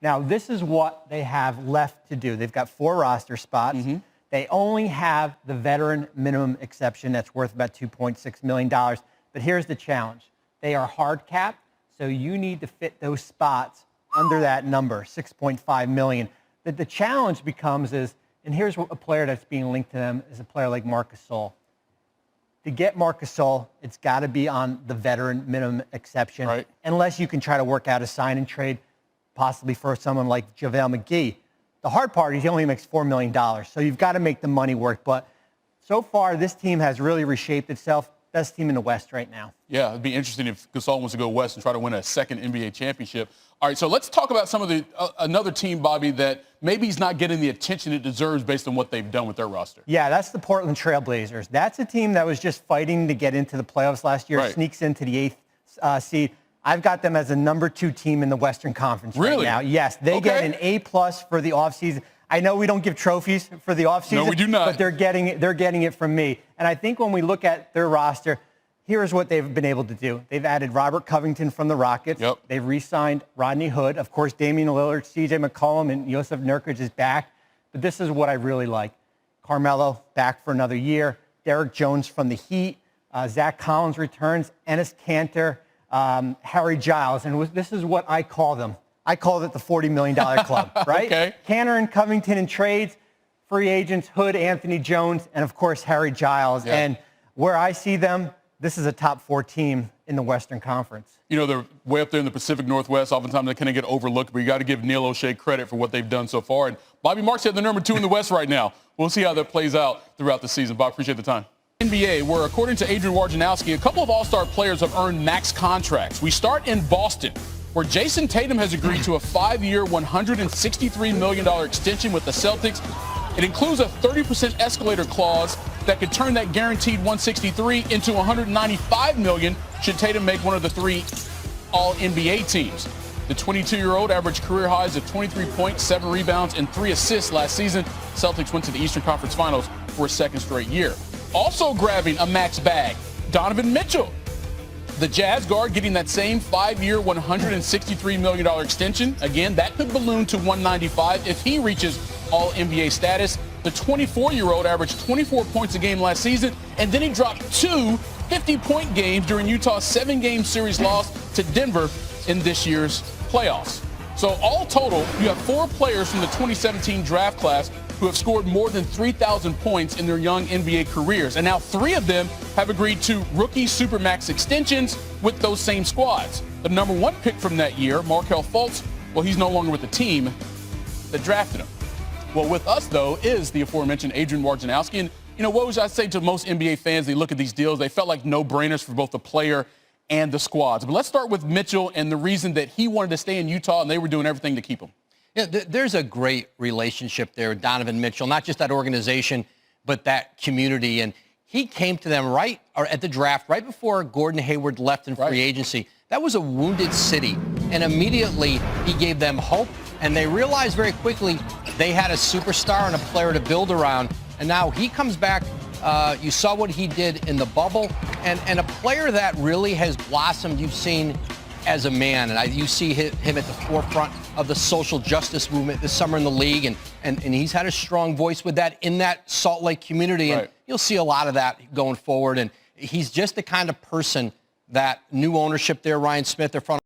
Now, this is what they have left to do. They've got 4 roster spots. They only have the veteran minimum exception that's worth about $2.6 million. But here's the challenge. They are hard capped, so you need to fit those spots under that number, $6.5 million. The challenge becomes is, and here's a player that's being linked to them, is a player like Marc Gasol. To get Marc Gasol, it's got to be on the veteran minimum exception, unless you can try to work out a sign and trade, possibly for someone like JaVale McGee. The hard part is he only makes $4 million, so you've got to make the money work. But so far, this team has really reshaped itself. Best team in the West right now. Yeah, it'd be interesting if Gasol wants to go west and try to win a second NBA championship. All right, so let's talk about some of the another team, Bobby, that maybe he's not getting the attention it deserves based on what they've done with their roster. Yeah, that's the Portland Trail Blazers. That's a team that was just fighting to get into the playoffs last year, sneaks into the 8th seed. I've got them as a number 2 team in the Western Conference right now. Yes, they get an A+ for the offseason. I know we don't give trophies for the offseason. No, we do not. But they're getting it from me. And I think when we look at their roster, here's what they've been able to do. They've added Robert Covington from the Rockets. They've re-signed Rodney Hood. Of course, Damian Lillard, C.J. McCollum, and Yusuf Nurkic is back. But this is what I really like. Carmelo back for another year. Derek Jones from the Heat. Zach Collins returns. Enes Kanter. Harry Giles. And this is what I call them. I called it the $40 million club, right? Kanter and Covington in trades, free agents, Hood, Anthony Jones, and, of course, Harry Giles. And where I see them, this is a top 4 team in the Western Conference. You know, they're way up there in the Pacific Northwest. Oftentimes they kind of get overlooked, but you got to give Neil O'Shea credit for what they've done so far. And Bobby Marks said they're number 2 in the West right now. We'll see how that plays out throughout the season. Bob, appreciate the time. NBA, where according to Adrian Wojnarowski, a couple of all-star players have earned max contracts. We start in Boston, where Jason Tatum has agreed to a 5-year, $163 million extension with the Celtics. It includes a 30% escalator clause that could turn that guaranteed 163 into $195 million should Tatum make one of the 3 All-NBA teams. The 22-year-old averaged career highs of 23 points, 7 rebounds, and 3 assists last season. Celtics went to the Eastern Conference Finals for a second straight year. Also grabbing a max bag, Donovan Mitchell. The Jazz guard getting that same 5-year, $163 million extension. Again, that could balloon to $195 if he reaches All-NBA status. The 24-year-old averaged 24 points a game last season, and then he dropped 2 50-point games during Utah's 7-game series loss to Denver in this year's playoffs. So all total, you have 4 players from the 2017 draft class who have scored more than 3,000 points in their young NBA careers. And now 3 of them have agreed to rookie Supermax extensions with those same squads. The number 1 pick from that year, Markelle Fultz, well, he's no longer with the team that drafted him. Well, with us, though, is the aforementioned Adrian Wojnarowski. And, you know, what would I say to most NBA fans? They look at these deals. They felt like no-brainers for both the player and the squads. But let's start with Mitchell and the reason that he wanted to stay in Utah, and they were doing everything to keep him. Yeah, there's a great relationship there with Donovan Mitchell, not just that organization, but that community. And he came to them at the draft, right before Gordon Hayward left in free agency. That was a wounded city. And immediately he gave them hope. And they realized very quickly they had a superstar and a player to build around. And now he comes back. You saw what he did in the bubble. And a player that really has blossomed, you've seen as a man. And you see him at the forefront of the social justice movement this summer in the league. And he's had a strong voice with that in that Salt Lake community. And you'll see a lot of that going forward. And he's just the kind of person that new ownership there, Ryan Smith, their front